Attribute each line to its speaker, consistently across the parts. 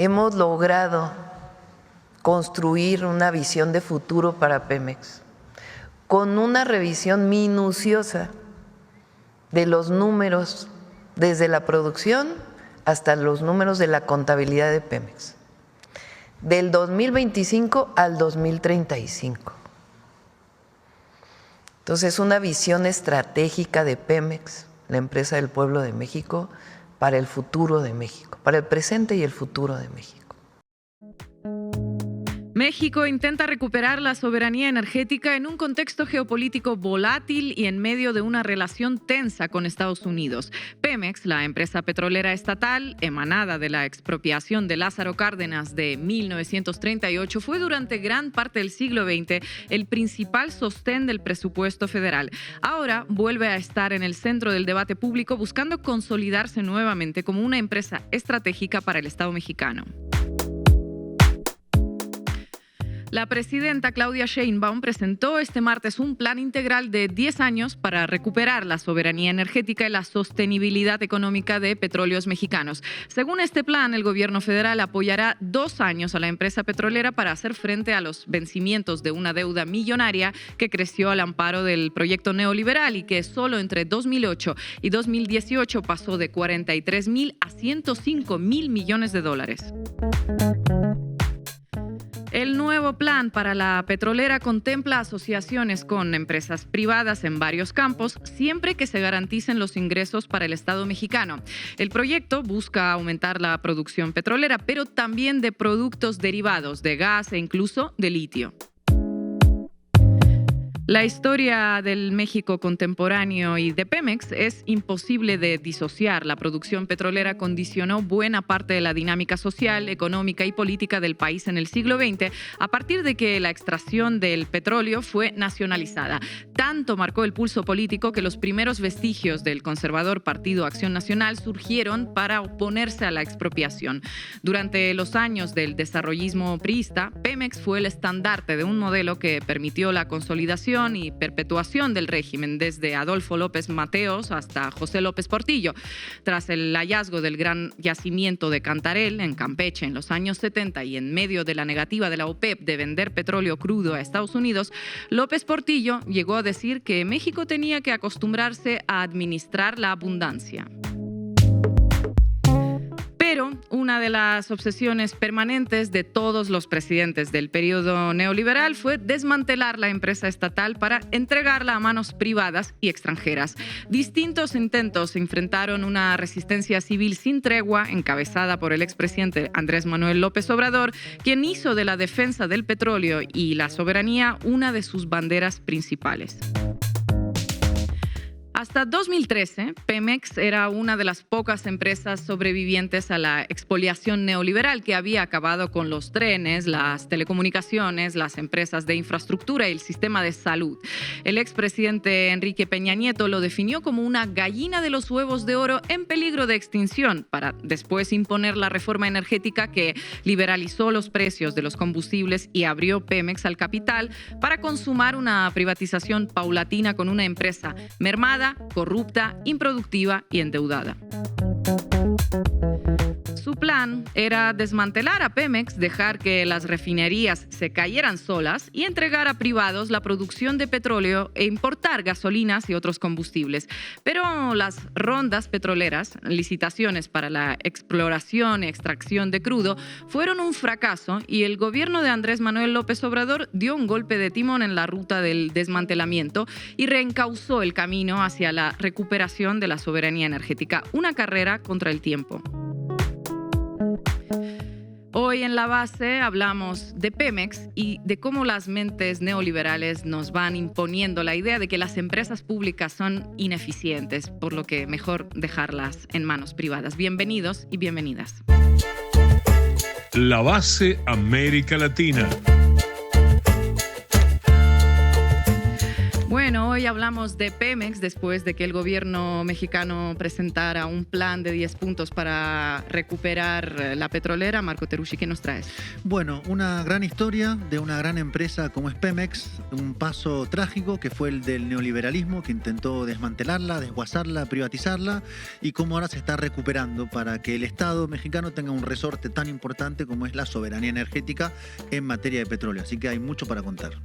Speaker 1: hemos logrado construir una visión de futuro para Pemex, con una revisión minuciosa de los números desde la producción hasta los números de la contabilidad de Pemex, del 2025 al 2035. Entonces, una visión estratégica de Pemex, la empresa del pueblo de México, para el futuro de México, para el presente y el futuro de México.
Speaker 2: México intenta recuperar la soberanía energética en un contexto geopolítico volátil y en medio de una relación tensa con Estados Unidos. Pemex, la empresa petrolera estatal emanada de la expropiación de Lázaro Cárdenas de 1938, fue durante gran parte del siglo XX el principal sostén del presupuesto federal. Ahora vuelve a estar en el centro del debate público, buscando consolidarse nuevamente como una empresa estratégica para el Estado mexicano. La presidenta Claudia Sheinbaum presentó este martes un plan integral de 10 años para recuperar la soberanía energética y la sostenibilidad económica de Petróleos Mexicanos. Según este plan, el gobierno federal apoyará 2 años a la empresa petrolera para hacer frente a los vencimientos de una deuda millonaria que creció al amparo del proyecto neoliberal y que solo entre 2008 y 2018 pasó de 43,000 a 105,000 millones de dólares. El nuevo plan para la petrolera contempla asociaciones con empresas privadas en varios campos, siempre que se garanticen los ingresos para el Estado mexicano. El proyecto busca aumentar la producción petrolera, pero también de productos derivados de gas e incluso de litio. La historia del México contemporáneo y de Pemex es imposible de disociar. La producción petrolera condicionó buena parte de la dinámica social, económica y política del país en el siglo XX, a partir de que la extracción del petróleo fue nacionalizada. Tanto marcó el pulso político que los primeros vestigios del conservador Partido Acción Nacional surgieron para oponerse a la expropiación. Durante los años del desarrollismo priista, Pemex fue el estandarte de un modelo que permitió la consolidación y perpetuación del régimen desde Adolfo López Mateos hasta José López Portillo. Tras el hallazgo del gran yacimiento de Cantarell en Campeche en los años 70 y en medio de la negativa de la OPEP de vender petróleo crudo a Estados Unidos, López Portillo llegó a decir que México tenía que acostumbrarse a administrar la abundancia. Pero una de las obsesiones permanentes de todos los presidentes del periodo neoliberal fue desmantelar la empresa estatal para entregarla a manos privadas y extranjeras. Distintos intentos enfrentaron una resistencia civil sin tregua, encabezada por el expresidente Andrés Manuel López Obrador, quien hizo de la defensa del petróleo y la soberanía una de sus banderas principales. Hasta 2013, Pemex era una de las pocas empresas sobrevivientes a la expoliación neoliberal que había acabado con los trenes, las telecomunicaciones, las empresas de infraestructura y el sistema de salud. El expresidente Enrique Peña Nieto lo definió como una gallina de los huevos de oro en peligro de extinción, para después imponer la reforma energética que liberalizó los precios de los combustibles y abrió Pemex al capital para consumar una privatización paulatina con una empresa mermada, corrupta, improductiva y endeudada. Su plan era desmantelar a Pemex, dejar que las refinerías se cayeran solas y entregar a privados la producción de petróleo e importar gasolinas y otros combustibles. Pero las rondas petroleras, licitaciones para la exploración y extracción de crudo, fueron un fracaso y el gobierno de Andrés Manuel López Obrador dio un golpe de timón en la ruta del desmantelamiento y reencauzó el camino hacia la recuperación de la soberanía energética, una carrera contra el tiempo. Hoy en La Base hablamos de Pemex y de cómo las mentes neoliberales nos van imponiendo la idea de que las empresas públicas son ineficientes, por lo que mejor dejarlas en manos privadas. Bienvenidos y bienvenidas.
Speaker 3: La Base América Latina.
Speaker 2: Bueno, hoy hoy hablamos de Pemex después de que el gobierno mexicano presentara un plan de 10 puntos para recuperar la petrolera. Marco Teruggi, ¿qué nos traes?
Speaker 4: Bueno, una gran historia de una gran empresa como es Pemex, un paso trágico que fue el del neoliberalismo que intentó desmantelarla, desguazarla, privatizarla y cómo ahora se está recuperando para que el Estado mexicano tenga un resorte tan importante como es la soberanía energética en materia de petróleo. Así que hay mucho para contar.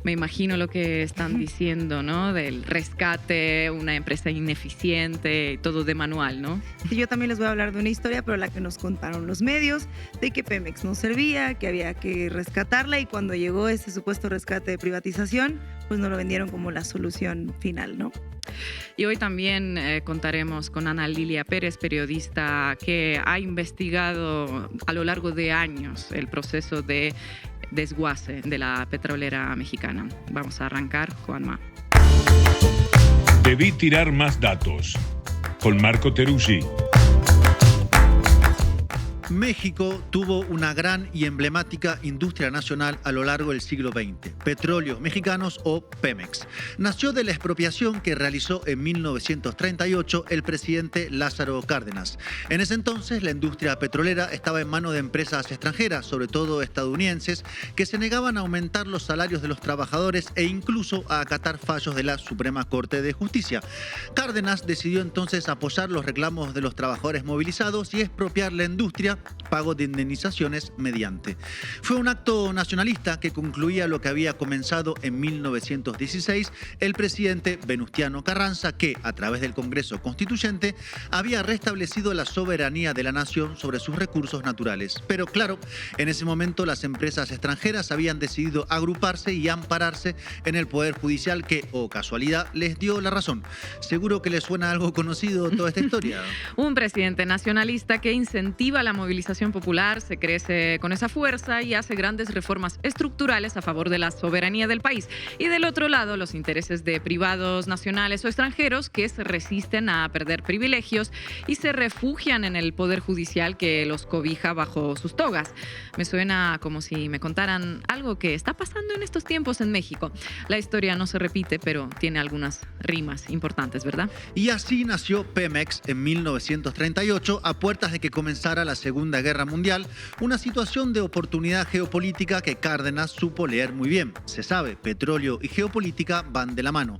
Speaker 2: Me imagino lo que están diciendo, ¿no? Del rescate, una empresa ineficiente, todo de manual, ¿no?
Speaker 5: Sí, yo también les voy a hablar de una historia, pero la que nos contaron los medios, de que Pemex no servía, que había que rescatarla y cuando llegó ese supuesto rescate de privatización, pues nos lo vendieron como la solución final, ¿no?
Speaker 2: Y hoy también contaremos con Ana Lilia Pérez, periodista que ha investigado a lo largo de años el proceso de desguace de la petrolera mexicana. Vamos a arrancar, Juanma.
Speaker 3: Debí tirar más datos. Con Marco Teruggi.
Speaker 4: México tuvo una gran y emblemática industria nacional a lo largo del siglo XX, Petróleos Mexicanos o Pemex. Nació de la expropiación que realizó en 1938 el presidente Lázaro Cárdenas. En ese entonces la industria petrolera estaba en manos de empresas extranjeras, sobre todo estadounidenses, que se negaban a aumentar los salarios de los trabajadores e incluso a acatar fallos de la Suprema Corte de Justicia. Cárdenas decidió entonces apoyar los reclamos de los trabajadores movilizados y expropiar la industria, pago de indemnizaciones mediante. Fue un acto nacionalista que concluía lo que había comenzado en 1916 el presidente Venustiano Carranza, que a través del Congreso Constituyente había restablecido la soberanía de la nación sobre sus recursos naturales. Pero claro, en ese momento las empresas extranjeras habían decidido agruparse y ampararse en el Poder Judicial que, oh casualidad, les dio la razón. Seguro que les suena algo conocido toda esta historia.
Speaker 2: Un presidente nacionalista que incentiva la movilización popular, se crece con esa fuerza y hace grandes reformas estructurales a favor de la soberanía del país. Y del otro lado, los intereses de privados nacionales o extranjeros que se resisten a perder privilegios y se refugian en el Poder Judicial que los cobija bajo sus togas. Me suena como si me contaran algo que está pasando en estos tiempos en México. La historia no se repite, pero tiene algunas rimas importantes, ¿verdad?
Speaker 4: Y así nació Pemex en 1938, a puertas de que comenzara la Segunda Guerra Mundial, una situación de oportunidad geopolítica que Cárdenas supo leer muy bien. Se sabe, petróleo y geopolítica van de la mano.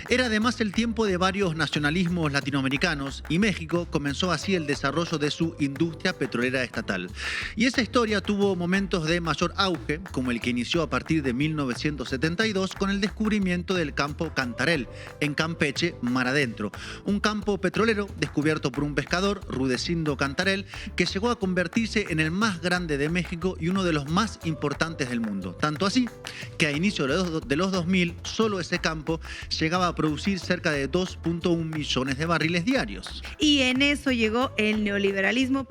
Speaker 4: Era además el tiempo de varios nacionalismos latinoamericanos y México comenzó así el desarrollo de su industria petrolera estatal. Y esa historia tuvo momentos de mayor auge, como el que inició a partir de 1972 con el descubrimiento del campo Cantarell, en Campeche, mar adentro. Un campo petrolero descubierto por un pescador, Rudecindo Cantarell, que llegó a convertirse en el más grande de México y uno de los más importantes del mundo. Tanto así que a inicios de los 2000 solo ese campo llegaba a producir cerca de 2.1 millones de barriles diarios.
Speaker 5: Y en eso llegó el neoliberalismo,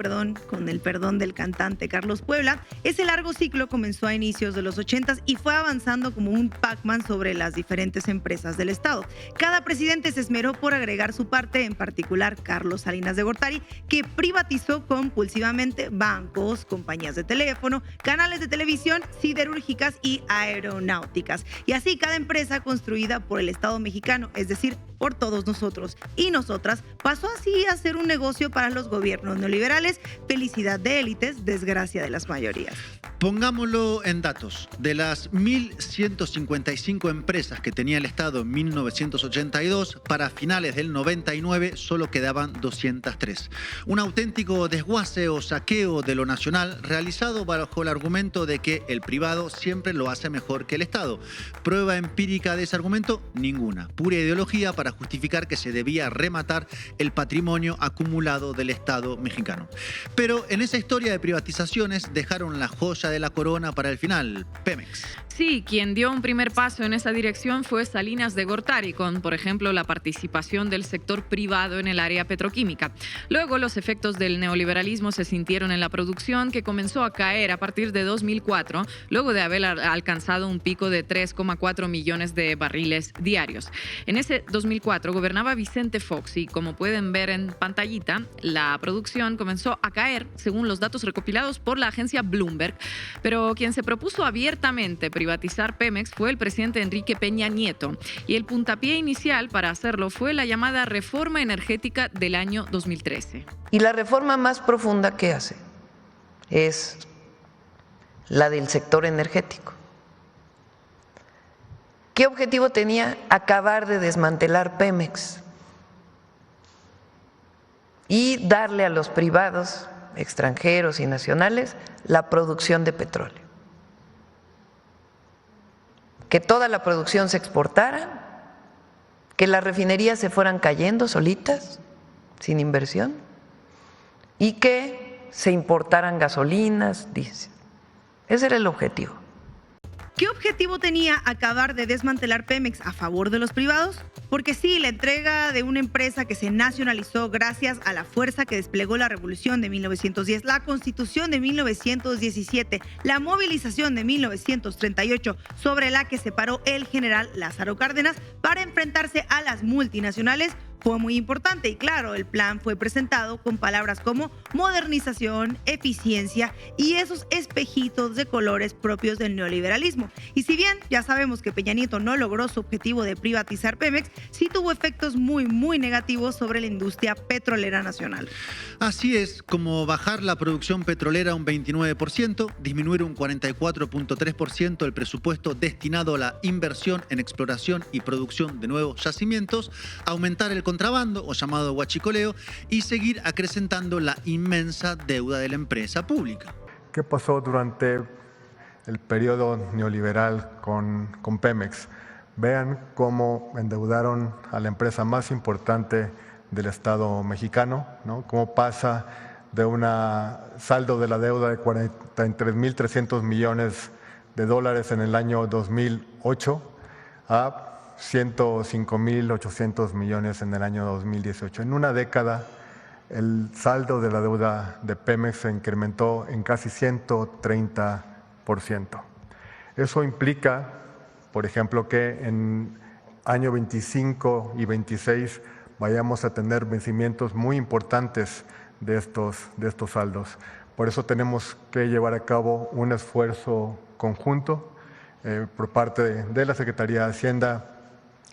Speaker 5: con el perdón del cantante Carlos Puebla. Ese largo ciclo comenzó a inicios de los 80s y fue avanzando como un Pac-Man sobre las diferentes empresas del Estado. Cada presidente se esmeró por agregar su parte, en particular Carlos Salinas de Gortari, que privatizó compulsivamente bancos, compañías de teléfono, canales de televisión, siderúrgicas y aeronáuticas. Y así cada empresa construida por el Estado mexicano, es decir, por todos nosotros y nosotras, pasó así a ser un negocio para los gobiernos neoliberales. Felicidad de élites, desgracia de las mayorías.
Speaker 4: Pongámoslo en datos. De las 1.155 empresas que tenía el Estado en 1982, para finales del 99 solo quedaban 203. Un auténtico desguace o saqueo de lo nacional realizado bajo el argumento de que el privado siempre lo hace mejor que el Estado. Prueba empírica de ese argumento, ninguna. Pura ideología para justificar que se debía rematar el patrimonio acumulado del Estado mexicano. Pero en esa historia de privatizaciones dejaron la joya de la corona para el final, Pemex.
Speaker 2: Sí, quien dio un primer paso en esa dirección fue Salinas de Gortari, con, por ejemplo, la participación del sector privado en el área petroquímica. Luego, los efectos del neoliberalismo se sintieron en la producción, que comenzó a caer a partir de 2004, luego de haber alcanzado un pico de 3,4 millones de barriles diarios. En ese 2004 2004 gobernaba Vicente Fox y, como pueden ver en pantallita, la producción comenzó a caer según los datos recopilados por la agencia Bloomberg. Pero quien se propuso abiertamente privatizar Pemex fue el presidente Enrique Peña Nieto. Y el puntapié inicial para hacerlo fue la llamada reforma energética del año 2013.
Speaker 1: Y la reforma más profunda que hace es la del sector energético. ¿Qué objetivo tenía? Acabar de desmantelar Pemex y darle a los privados, extranjeros y nacionales, la producción de petróleo. Que toda la producción se exportara, que las refinerías se fueran cayendo solitas, sin inversión, y que se importaran gasolinas, diésel. Ese era el objetivo.
Speaker 5: ¿Qué objetivo tenía acabar de desmantelar Pemex a favor de los privados? Porque sí, la entrega de una empresa que se nacionalizó gracias a la fuerza que desplegó la Revolución de 1910, la Constitución de 1917, la movilización de 1938, sobre la que se paró el general Lázaro Cárdenas para enfrentarse a las multinacionales, fue muy importante. Y claro, el plan fue presentado con palabras como modernización, eficiencia y esos espejitos de colores propios del neoliberalismo. Y si bien ya sabemos que Peña Nieto no logró su objetivo de privatizar Pemex, sí tuvo efectos muy negativos sobre la industria petrolera nacional.
Speaker 4: Así es, como bajar la producción petrolera un 29%, disminuir un 44.3% el presupuesto destinado a la inversión en exploración y producción de nuevos yacimientos, aumentar el contrabando o llamado huachicoleo y seguir acrecentando la inmensa deuda de la empresa pública.
Speaker 6: ¿Qué pasó durante el periodo neoliberal con Pemex? Vean cómo endeudaron a la empresa más importante del Estado mexicano, ¿no? Cómo pasa de un saldo de la deuda de 43.300 millones de dólares en el año 2008 a 105.800 millones en el año 2018. En una década, el saldo de la deuda de Pemex se incrementó en casi 130%. Eso implica, por ejemplo, que en año 25 y 26 vayamos a tener vencimientos muy importantes de estos saldos. Por eso tenemos que llevar a cabo un esfuerzo conjunto por parte de la Secretaría de Hacienda,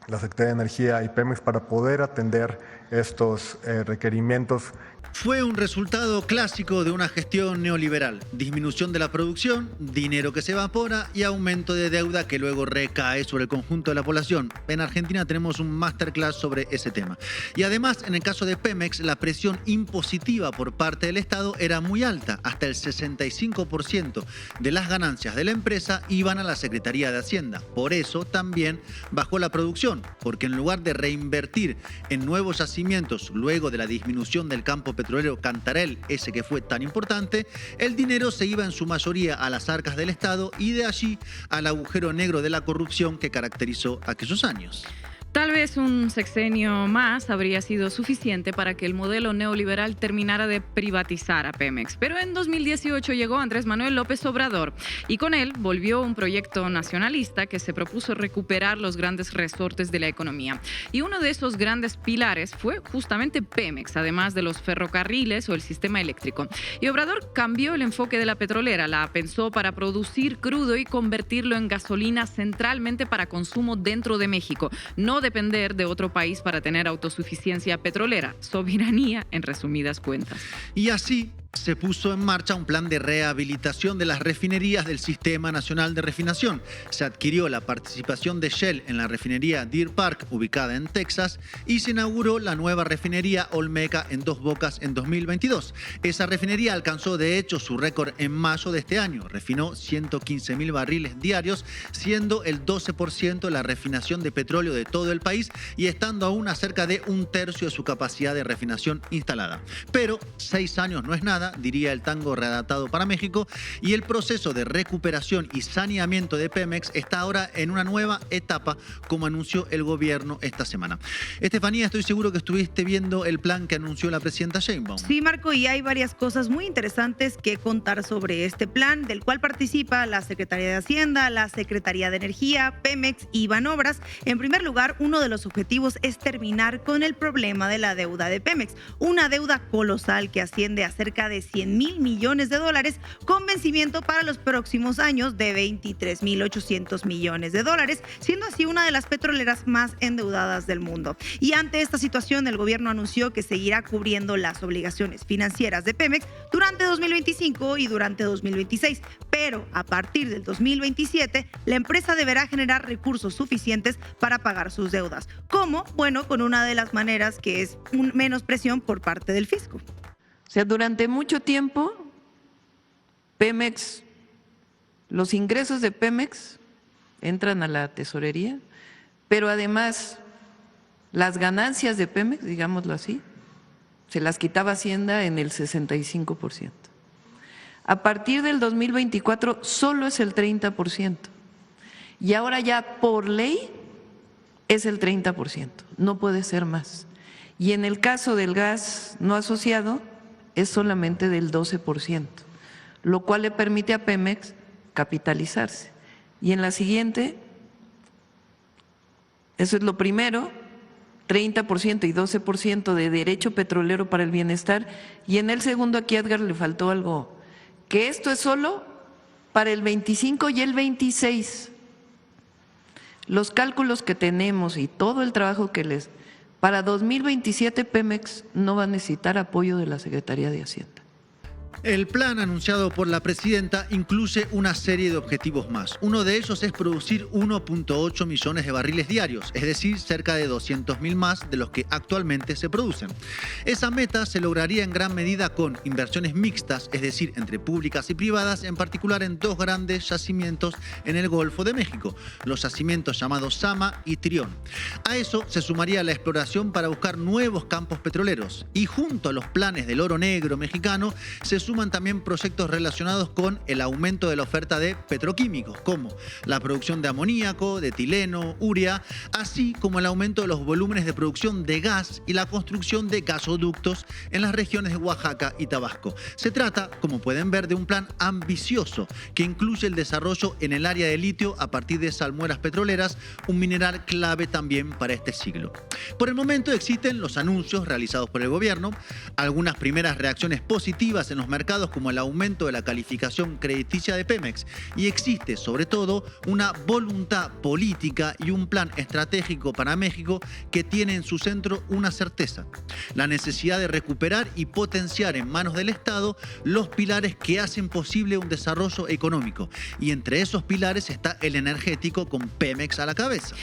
Speaker 6: la Secretaría de Energía y Pemex para poder atender estos requerimientos.
Speaker 4: Fue un resultado clásico de una gestión neoliberal: disminución de la producción, dinero que se evapora y aumento de deuda que luego recae sobre el conjunto de la población. En Argentina tenemos un masterclass sobre ese tema. Y además, en el caso de Pemex, la presión impositiva por parte del Estado era muy alta. Hasta el 65% de las ganancias de la empresa iban a la Secretaría de Hacienda. Por eso también bajó la producción, porque en lugar de reinvertir en nuevos yacimientos luego de la disminución del campo petrolero Cantarell, ese que fue tan importante, el dinero se iba en su mayoría a las arcas del Estado y de allí al agujero negro de la corrupción que caracterizó aquellos años.
Speaker 2: Tal vez un sexenio más habría sido suficiente para que el modelo neoliberal terminara de privatizar a Pemex. Pero en 2018 llegó Andrés Manuel López Obrador y con él volvió un proyecto nacionalista que se propuso recuperar los grandes resortes de la economía. Y uno de esos grandes pilares fue justamente Pemex, además de los ferrocarriles o el sistema eléctrico. Y Obrador cambió el enfoque de la petrolera, la pensó para producir crudo y convertirlo en gasolina centralmente para consumo dentro de México. No depender de otro país para tener autosuficiencia petrolera, soberanía en resumidas cuentas.
Speaker 4: Y así se puso en marcha un plan de rehabilitación de las refinerías del Sistema Nacional de Refinación. Se adquirió la participación de Shell en la refinería Deer Park, ubicada en Texas, y se inauguró la nueva refinería Olmeca en Dos Bocas en 2022. Esa refinería alcanzó de hecho su récord en mayo de este año. Refinó 115.000 barriles diarios, siendo el 12% de la refinación de petróleo de todo el país y estando aún a cerca de un tercio de su capacidad de refinación instalada. Pero 6 años no es nada nada, diría el tango readaptado para México, y el proceso de recuperación y saneamiento de Pemex está ahora en una nueva etapa, como anunció el gobierno esta semana. Estefanía, estoy seguro que estuviste viendo el plan que anunció la presidenta Sheinbaum.
Speaker 5: Sí, Marco, y hay varias cosas muy interesantes que contar sobre este plan, del cual participa la Secretaría de Hacienda, la Secretaría de Energía, Pemex y Banobras. En primer lugar, uno de los objetivos es terminar con el problema de la deuda de Pemex, una deuda colosal que asciende a cerca de 100,000 millones de dólares, con vencimiento para los próximos años de 23,800 millones de dólares, siendo así una de las petroleras más endeudadas del mundo. Y ante esta situación, el gobierno anunció que seguirá cubriendo las obligaciones financieras de Pemex durante 2025 y durante 2026, pero a partir del 2027 la empresa deberá generar recursos suficientes para pagar sus deudas. ¿Cómo? Bueno, con una de las maneras que es menos presión por parte del fisco.
Speaker 1: O sea, durante mucho tiempo, Pemex, los ingresos de Pemex entran a la tesorería, pero además las ganancias de Pemex, digámoslo así, se las quitaba Hacienda en el 65%. A partir del 2024 solo es el 30%. Y ahora ya por ley es el 30%, no puede ser más. Y en el caso del gas no asociado es solamente del 12%, lo cual le permite a Pemex capitalizarse. Y en la siguiente, eso es lo primero, 30% y 12% de derecho petrolero para el bienestar. Y en el segundo, aquí a Edgar le faltó algo, que esto es solo para el 25 y el 26. Los cálculos que tenemos y todo el trabajo que les… Para 2027 Pemex no va a necesitar apoyo de la Secretaría de Hacienda.
Speaker 4: El plan anunciado por la presidenta incluye una serie de objetivos más. Uno de ellos es producir 1.8 millones de barriles diarios, es decir, cerca de 200,000 más de los que actualmente se producen. Esa meta se lograría en gran medida con inversiones mixtas, es decir, entre públicas y privadas, en particular en dos grandes yacimientos en el Golfo de México, los yacimientos llamados Zama y Trión. A eso se sumaría la exploración para buscar nuevos campos petroleros, y junto a los planes del oro negro mexicano se suman también proyectos relacionados con el aumento de la oferta de petroquímicos, como la producción de amoníaco, de etileno, urea, así como el aumento de los volúmenes de producción de gas y la construcción de gasoductos en las regiones de Oaxaca y Tabasco. Se trata, como pueden ver, de un plan ambicioso que incluye el desarrollo en el área de litio a partir de salmueras petroleras, un mineral clave también para este siglo. Por el momento existen los anuncios realizados por el gobierno, algunas primeras reacciones positivas en los mercados, como el aumento de la calificación crediticia de Pemex, y existe sobre todo una voluntad política y un plan estratégico para México que tiene en su centro una certeza: la necesidad de recuperar y potenciar en manos del Estado los pilares que hacen posible un desarrollo económico, y entre esos pilares está el energético, con Pemex a la cabeza.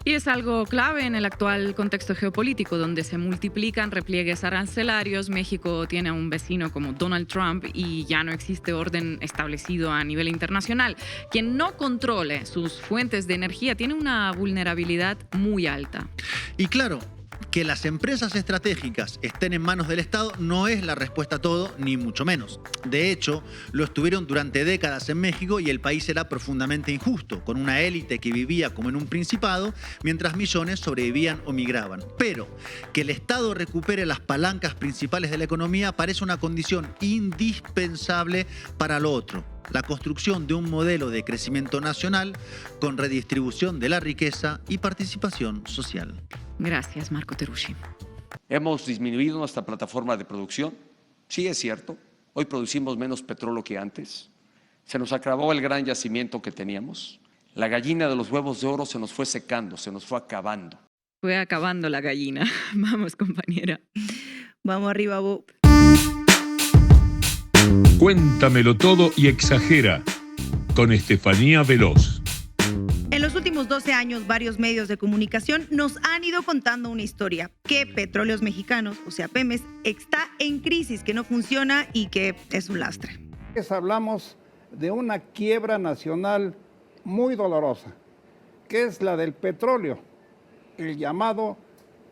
Speaker 2: Y es algo clave en el actual contexto geopolítico, donde se multiplican repliegues arancelarios. México tiene a un vecino como Donald Trump y ya no existe orden establecido a nivel internacional. Quien no controle sus fuentes de energía tiene una vulnerabilidad muy alta.
Speaker 4: Y claro, que las empresas estratégicas estén en manos del Estado no es la respuesta a todo, ni mucho menos. De hecho, lo estuvieron durante décadas en México y el país era profundamente injusto, con una élite que vivía como en un principado, mientras millones sobrevivían o migraban. Pero que el Estado recupere las palancas principales de la economía parece una condición indispensable para lo otro: la construcción de un modelo de crecimiento nacional con redistribución de la riqueza y participación social.
Speaker 2: Gracias, Marco Teruggi.
Speaker 7: Hemos disminuido nuestra plataforma de producción. Sí, es cierto. Hoy producimos menos petróleo que antes. Se nos acabó el gran yacimiento que teníamos. La gallina de los huevos de oro se nos fue secando, se nos fue acabando.
Speaker 2: Fue acabando la gallina. Vamos, compañera.
Speaker 5: Vamos arriba, Bo.
Speaker 3: Cuéntamelo todo y exagera, con Estefanía Veloz.
Speaker 5: En los últimos 12 años, varios medios de comunicación nos han ido contando una historia: que Petróleos Mexicanos, o sea Pemex, está en crisis, que no funciona y que es un lastre.
Speaker 8: Hablamos de una quiebra nacional muy dolorosa, que es la del petróleo, el llamado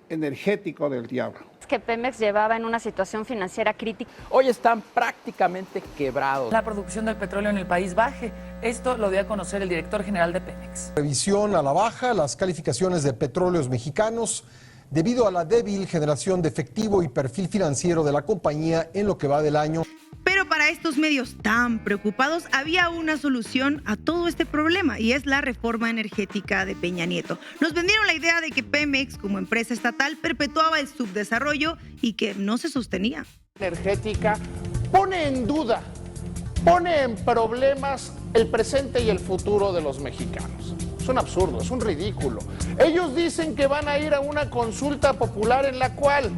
Speaker 8: energético del diablo.
Speaker 9: que Pemex llevaba en una situación financiera crítica.
Speaker 10: Hoy están prácticamente quebrados.
Speaker 11: La producción del petróleo en el país baje. Esto lo dio a conocer el director general de Pemex.
Speaker 12: Revisión a la baja las calificaciones de petróleos mexicanos debido a la débil generación de efectivo y perfil financiero de la compañía en lo que va del año.
Speaker 5: Pero para estos medios tan preocupados había una solución a todo este problema y es la reforma energética de Peña Nieto. Nos vendieron la idea de que Pemex, como empresa estatal, perpetuaba el subdesarrollo y que no se sostenía.
Speaker 13: Energética pone en duda, pone en problemas el presente y el futuro de los mexicanos. Es un absurdo, es un ridículo. Ellos dicen que van a ir a una consulta popular en la cual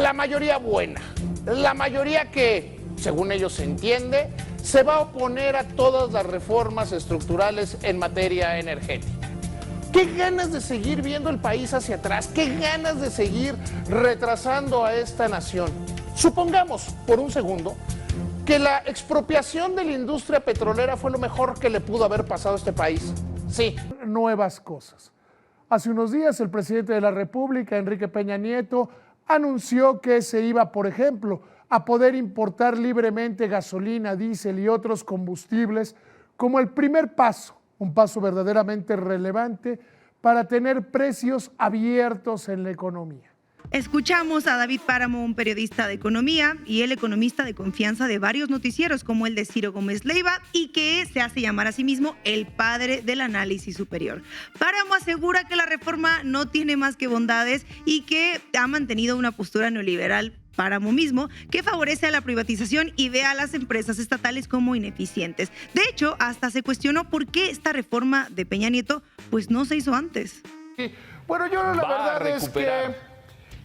Speaker 13: la mayoría buena, la mayoría que, según ellos se entiende, se va a oponer a todas las reformas estructurales en materia energética. Qué ganas de seguir viendo el país hacia atrás, qué ganas de seguir retrasando a esta nación. Supongamos, por un segundo, que la expropiación de la industria petrolera fue lo mejor que le pudo haber pasado a este país. Sí.
Speaker 14: Nuevas cosas. Hace unos días el presidente de la República, Enrique Peña Nieto, anunció que se iba, por ejemplo, a poder importar libremente gasolina, diésel y otros combustibles como el primer paso, un paso verdaderamente relevante para tener precios abiertos en la economía.
Speaker 5: Escuchamos a David Páramo, un periodista de economía y el economista de confianza de varios noticieros como el de Ciro Gómez Leiva y que se hace llamar a sí mismo el padre del análisis superior. Páramo asegura que la reforma no tiene más que bondades y que ha mantenido una postura neoliberal Páramo mismo, que favorece a la privatización y ve a las empresas estatales como ineficientes. De hecho, hasta se cuestionó por qué esta reforma de Peña Nieto pues no se hizo antes.
Speaker 14: Bueno, yo la verdad es que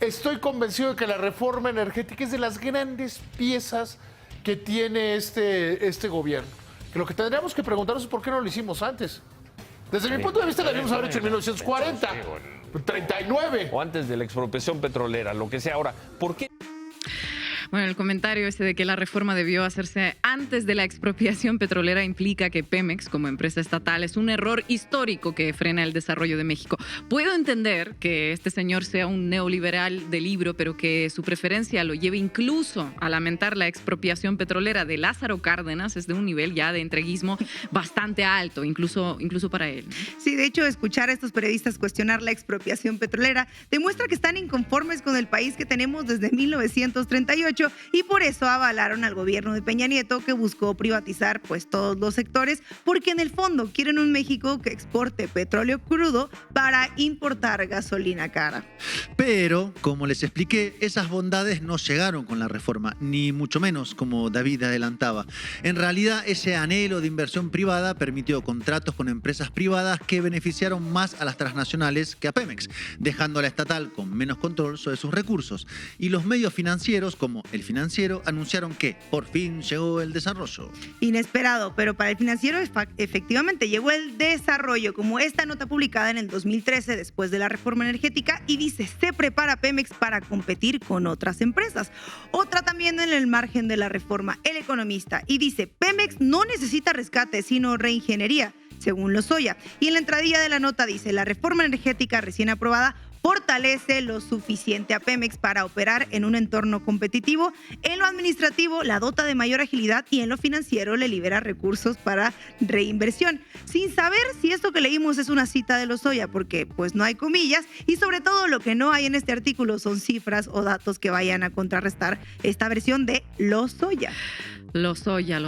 Speaker 14: estoy convencido de que la reforma energética es de las grandes piezas que tiene este gobierno. Que lo que tendríamos que preguntarnos es por qué no lo hicimos antes. Desde mi punto de vista, lo debimos haber hecho en 1940, 39.
Speaker 10: O antes de la expropiación petrolera, lo que sea. Ahora, ¿por qué?
Speaker 2: Bueno, el comentario de que la reforma debió hacerse antes de la expropiación petrolera implica que Pemex, como empresa estatal, es un error histórico que frena el desarrollo de México. Puedo entender que este señor sea un neoliberal de libro, pero que su preferencia lo lleve incluso a lamentar la expropiación petrolera de Lázaro Cárdenas es de un nivel ya de entreguismo bastante alto, incluso para él.
Speaker 5: Sí, de hecho, escuchar a estos periodistas cuestionar la expropiación petrolera demuestra que están inconformes con el país que tenemos desde 1938 y por eso avalaron al gobierno de Peña Nieto, que buscó privatizar pues todos los sectores, porque en el fondo quieren un México que exporte petróleo crudo para importar gasolina cara.
Speaker 4: Pero, como les expliqué, esas bondades no llegaron con la reforma, ni mucho menos, como David adelantaba. En realidad, ese anhelo de inversión privada permitió contratos con empresas privadas que beneficiaron más a las transnacionales que a Pemex, dejando a la estatal con menos control sobre sus recursos. Y los medios financieros, como El Financiero, anunciaron que por fin llegó el desarrollo.
Speaker 5: Inesperado, pero para El Financiero efectivamente llegó el desarrollo, como esta nota publicada en el 2013 después de la reforma energética, y dice: se prepara Pemex para competir con otras empresas. Otra también en el margen de la reforma, El Economista, y dice: Pemex no necesita rescate, sino reingeniería, según Lozoya. Y en la entradilla de la nota dice: la reforma energética recién aprobada fortalece lo suficiente a Pemex para operar en un entorno competitivo. En lo administrativo la dota de mayor agilidad y en lo financiero le libera recursos para reinversión. Sin saber si esto que leímos es una cita de Lozoya, porque pues no hay comillas, y sobre todo lo que no hay en este artículo son cifras o datos que vayan a contrarrestar esta versión de Lozoya.
Speaker 2: Lozoya,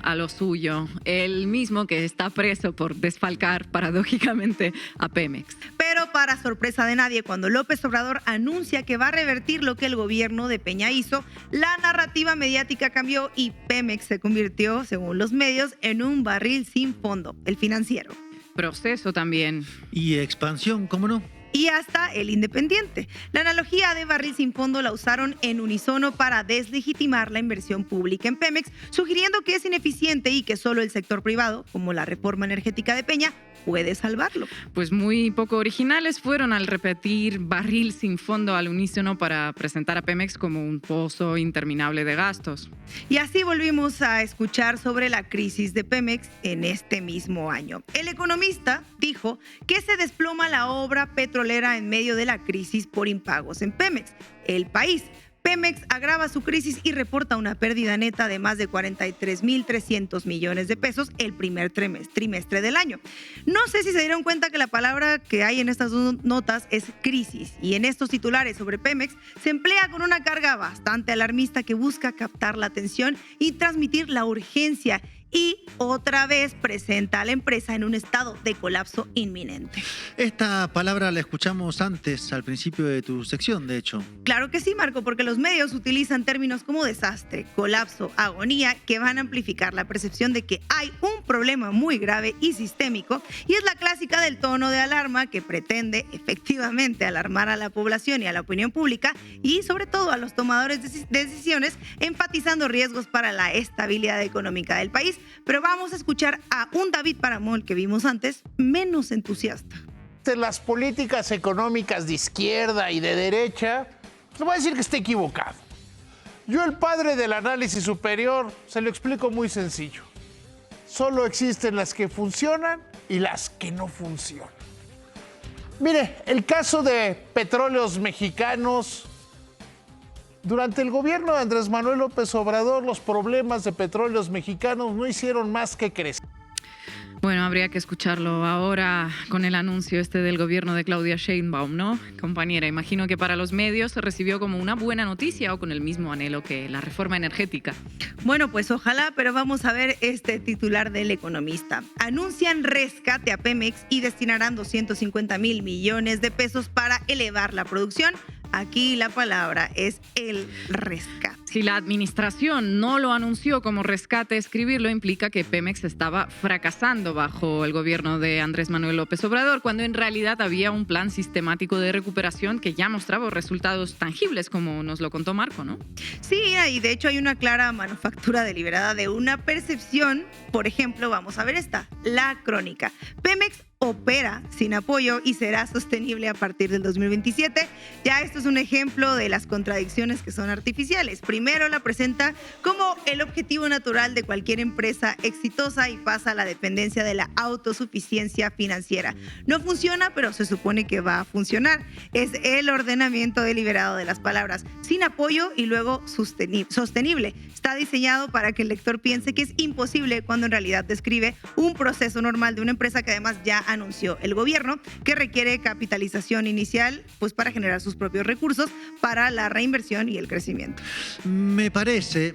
Speaker 2: a lo suyo. El mismo que está preso por desfalcar paradójicamente a Pemex.
Speaker 5: Pero para sorpresa de nadie, cuando López Obrador anuncia que va a revertir lo que el gobierno de Peña hizo, la narrativa mediática cambió y Pemex se convirtió, según los medios, en un barril sin fondo, El Financiero.
Speaker 2: Proceso también.
Speaker 4: Y expansión, ¿cómo no?
Speaker 5: Y hasta El Independiente. La analogía de barril sin fondo la usaron en unísono para deslegitimar la inversión pública en Pemex, sugiriendo que es ineficiente y que solo el sector privado, como la reforma energética de Peña, puede salvarlo.
Speaker 2: Pues muy poco originales fueron al repetir barril sin fondo al unísono para presentar a Pemex como un pozo interminable de gastos.
Speaker 5: Y así volvimos a escuchar sobre la crisis de Pemex en este mismo año. El Economista dijo que se desploma la obra petrolera petrolera en medio de la crisis por impagos en Pemex. El País. Pemex agrava su crisis y reporta una pérdida neta de más de 43,300 millones de pesos el primer trimestre del año. No sé si se dieron cuenta que la palabra que hay en estas dos notas es crisis, y en estos titulares sobre Pemex se emplea con una carga bastante alarmista que busca captar la atención y transmitir la urgencia, y otra vez presenta a la empresa en un estado de colapso inminente.
Speaker 4: Esta palabra la escuchamos antes, al principio de tu sección, de hecho.
Speaker 5: Claro que sí, Marco, porque los medios utilizan términos como desastre, colapso, agonía, que van a amplificar la percepción de que hay un problema muy grave y sistémico, y es la clásica del tono de alarma que pretende efectivamente alarmar a la población y a la opinión pública, y sobre todo a los tomadores de decisiones, enfatizando riesgos para la estabilidad económica del país. Pero vamos a escuchar a un David Páramo, el que vimos antes, menos entusiasta.
Speaker 13: De las políticas económicas de izquierda y de derecha, le voy a decir que está equivocado. Yo, el padre del análisis superior, se lo explico muy sencillo. Solo existen las que funcionan y las que no funcionan. Mire, el caso de Petróleos Mexicanos. Durante el gobierno de Andrés Manuel López Obrador, los problemas de Petróleos Mexicanos no hicieron más que crecer.
Speaker 2: Bueno, habría que escucharlo ahora con el anuncio del gobierno de Claudia Sheinbaum, ¿no? Compañera, imagino que para los medios se recibió como una buena noticia o con el mismo anhelo que la reforma energética.
Speaker 5: Bueno, pues ojalá, pero vamos a ver este titular del Economista. Anuncian rescate a Pemex y destinarán 250,000 millones de pesos para elevar la producción. Aquí la palabra es el rescate.
Speaker 2: Si la administración no lo anunció como rescate, escribirlo implica que Pemex estaba fracasando bajo el gobierno de Andrés Manuel López Obrador, cuando en realidad había un plan sistemático de recuperación que ya mostraba resultados tangibles, como nos lo contó Marco, ¿no?
Speaker 5: Sí, y de hecho hay una clara manufactura deliberada de una percepción. Por ejemplo, vamos a ver esta, la crónica. Pemex opera sin apoyo y será sostenible a partir del 2027. Ya esto es un ejemplo de las contradicciones que son artificiales. Primero la presenta como el objetivo natural de cualquier empresa exitosa y pasa a la dependencia de la autosuficiencia financiera. No funciona, pero se supone que va a funcionar. Es el ordenamiento deliberado de las palabras sin apoyo y luego sostenible. Está diseñado para que el lector piense que es imposible cuando en realidad describe un proceso normal de una empresa que además ya anunció el gobierno, que requiere capitalización inicial pues para generar sus propios recursos para la reinversión y el crecimiento.
Speaker 4: Me parece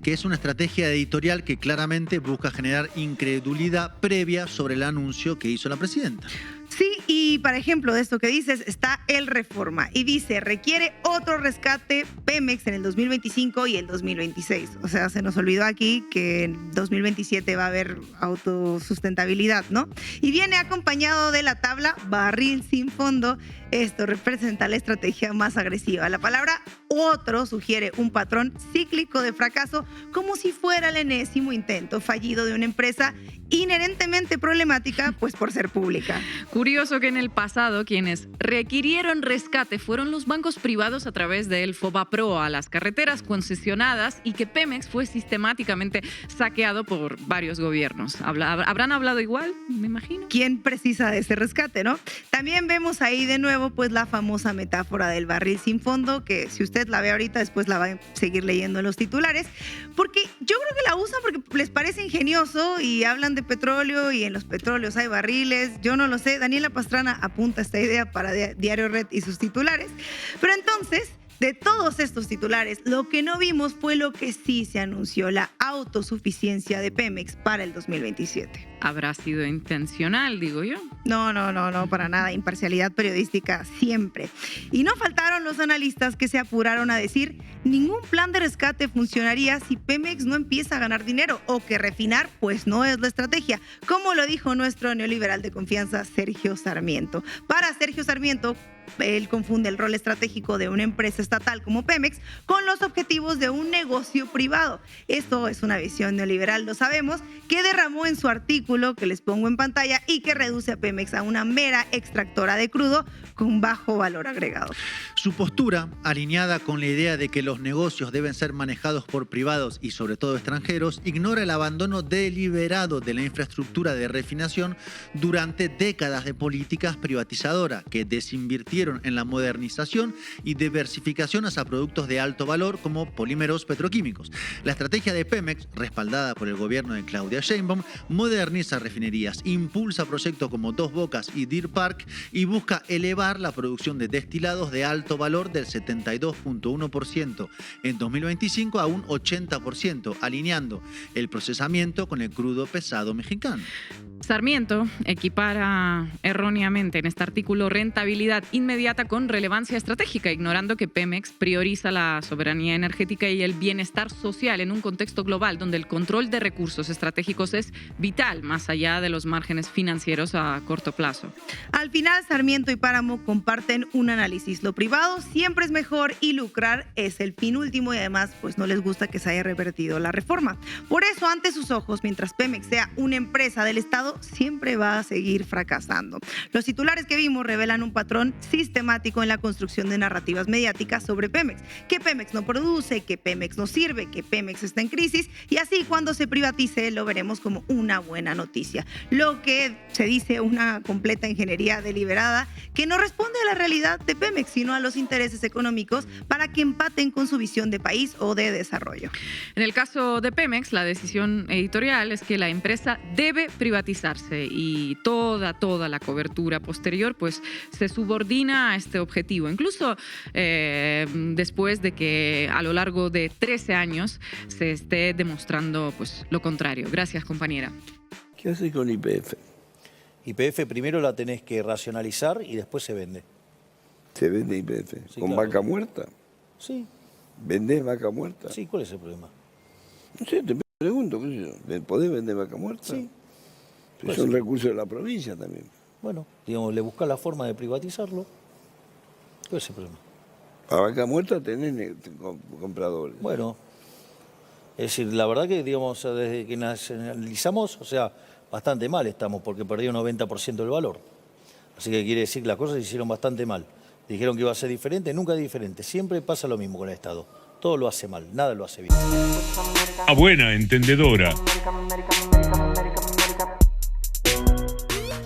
Speaker 4: que es una estrategia editorial que claramente busca generar incredulidad previa sobre el anuncio que hizo la presidenta.
Speaker 5: Sí, y para ejemplo de esto que dices está el Reforma y dice requiere otro rescate Pemex en el 2025 y el 2026. O sea, se nos olvidó aquí que en 2027 va a haber autosustentabilidad, ¿no? Y viene acompañado de la tabla barril sin fondo. Esto representa la estrategia más agresiva. La palabra otro sugiere un patrón cíclico de fracaso, como si fuera el enésimo intento fallido de una empresa inherentemente problemática, pues por ser pública.
Speaker 2: Curioso que en el pasado quienes requirieron rescate fueron los bancos privados a través del FOBAPRO a las carreteras concesionadas y que Pemex fue sistemáticamente saqueado por varios gobiernos. ¿Habrán hablado igual? Me imagino.
Speaker 5: ¿Quién precisa de ese rescate, no? También vemos ahí de nuevo pues la famosa metáfora del barril sin fondo, que si usted la ve ahorita después la va a seguir leyendo en los titulares, porque yo creo que la usan porque les parece ingenioso y hablan de petróleo y en los petróleos hay barriles. Yo no lo sé. Daniela Pastrana apunta esta idea para Diario Red y sus titulares. Pero entonces, de todos estos titulares, lo que no vimos fue lo que sí se anunció, la autosuficiencia de Pemex para el 2027.
Speaker 2: ¿Habrá sido intencional, digo yo?
Speaker 5: No, para nada. Imparcialidad periodística siempre. Y no faltaron los analistas que se apuraron a decir ningún plan de rescate funcionaría si Pemex no empieza a ganar dinero o que refinar pues no es la estrategia, como lo dijo nuestro neoliberal de confianza Sergio Sarmiento. Para Sergio Sarmiento, él confunde el rol estratégico de una empresa estatal como Pemex con los objetivos de un negocio privado. Esto es una visión neoliberal, lo sabemos, que derramó en su artículo que les pongo en pantalla y que reduce a Pemex a una mera extractora de crudo con bajo valor agregado.
Speaker 4: Su postura, alineada con la idea de que los negocios deben ser manejados por privados y sobre todo extranjeros, ignora el abandono deliberado de la infraestructura de refinación durante décadas de políticas privatizadoras que desinvirtieron en la modernización y diversificación hacia productos de alto valor como polímeros petroquímicos. La estrategia de Pemex, respaldada por el gobierno de Claudia Sheinbaum, moderniza refinerías, impulsa proyectos como Dos Bocas y Deer Park y busca elevar la producción de destilados de alto valor del 72.1% en 2025 a un 80%, alineando el procesamiento con el crudo pesado mexicano.
Speaker 2: Sarmiento equipara erróneamente en este artículo rentabilidad inmediata con relevancia estratégica, ignorando que Pemex prioriza la soberanía energética y el bienestar social en un contexto global donde el control de recursos estratégicos es vital, más allá de los márgenes financieros a corto plazo.
Speaker 5: Al final, Sarmiento y Páramo comparten un análisis. Lo privado siempre es mejor y lucrar es el fin último, y además pues no les gusta que se haya revertido la reforma. Por eso, ante sus ojos, mientras Pemex sea una empresa del Estado, siempre va a seguir fracasando. Los titulares que vimos revelan un patrón sistemático en la construcción de narrativas mediáticas sobre Pemex. Que Pemex no produce, que Pemex no sirve, que Pemex está en crisis, y así cuando se privatice lo veremos como una buena noticia. Lo que se dice una completa ingeniería deliberada que no responde a la realidad de Pemex, sino a los intereses económicos para que empaten con su visión de país o de desarrollo.
Speaker 2: En el caso de Pemex, la decisión editorial es que la empresa debe privatizarse y toda la cobertura posterior pues se subordina a este objetivo, incluso después de que a lo largo de 13 años se esté demostrando pues lo contrario. Gracias, compañera.
Speaker 15: ¿Qué haces con YPF?
Speaker 16: YPF primero la tenés que racionalizar y después se vende.
Speaker 15: ¿Se vende YPF?
Speaker 16: Sí,
Speaker 15: ¿Con
Speaker 16: claro.
Speaker 15: vaca muerta?
Speaker 16: Sí.
Speaker 15: ¿Vendés vaca muerta?
Speaker 16: Sí, ¿cuál es el problema?
Speaker 15: No sé, te pregunto, ¿qué sé yo? ¿Podés vender vaca muerta?
Speaker 16: Sí.
Speaker 15: Es un recurso de la provincia también.
Speaker 16: Bueno, digamos, le buscás la forma de privatizarlo. ¿Cuál es el problema?
Speaker 15: A vaca muerta tenés compradores.
Speaker 16: Bueno, es decir, la verdad que, digamos, desde que nacionalizamos, o sea, bastante mal estamos, porque perdió un 90% del valor. Así que quiere decir que las cosas se hicieron bastante mal. Dijeron que iba a ser diferente, nunca es diferente. Siempre pasa lo mismo con el Estado. Todo lo hace mal, nada lo hace bien.
Speaker 3: A buena entendedora.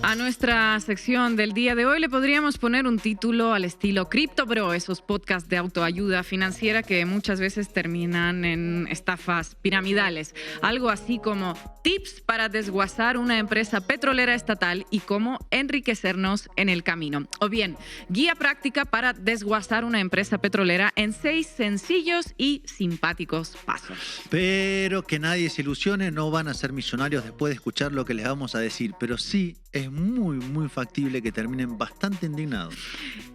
Speaker 2: A nuestra sección del día de hoy le podríamos poner un título al estilo Crypto Bro, esos podcasts de autoayuda financiera que muchas veces terminan en estafas piramidales. Algo así como tips para desguazar una empresa petrolera estatal y cómo enriquecernos en el camino. O bien, guía práctica para desguazar una empresa petrolera en 6 sencillos y simpáticos pasos.
Speaker 4: Pero que nadie se ilusione, no van a ser millonarios después de escuchar lo que les vamos a decir, pero sí es muy factible que terminen bastante indignados.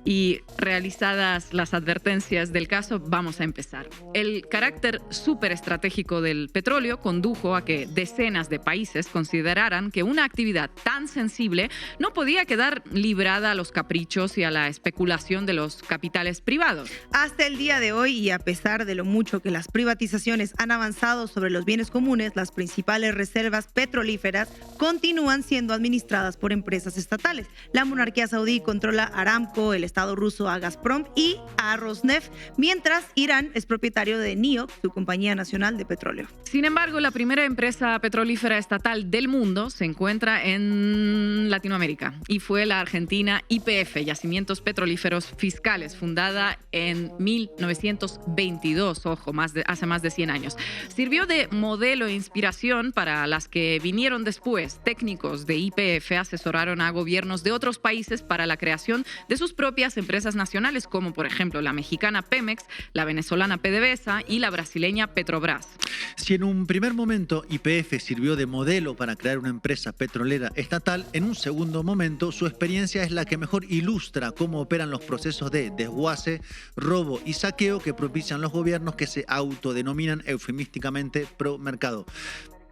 Speaker 2: Y realizadas las advertencias del caso, vamos a empezar. El carácter súper estratégico del petróleo condujo a que decenas de países consideraran que una actividad tan sensible no podía quedar librada a los caprichos y a la especulación de los capitales privados.
Speaker 5: Hasta el día de hoy, y a pesar de lo mucho que las privatizaciones han avanzado sobre los bienes comunes, las principales reservas petrolíferas continúan siendo administradas por empresas estatales. La monarquía saudí controla Aramco, el Estado ruso a Gazprom y a Rosneft, mientras Irán es propietario de NIOC, su compañía nacional de petróleo.
Speaker 2: Sin embargo, la primera empresa petrolífera estatal del mundo se encuentra en Latinoamérica y fue la argentina YPF, Yacimientos Petrolíferos Fiscales, fundada en 1922, ojo, hace más de 100 años. Sirvió de modelo e inspiración para las que vinieron después. Técnicos de YPF asesoraron a gobiernos de otros países para la creación de sus propias empresas nacionales, como por ejemplo la mexicana Pemex, la venezolana PDVSA y la brasileña Petrobras.
Speaker 4: Si en un primer momento YPF sirvió de modelo para crear una empresa petrolera estatal, en un segundo momento su experiencia es la que mejor ilustra cómo operan los procesos de desguace, robo y saqueo que propician los gobiernos que se autodenominan eufemísticamente pro mercado.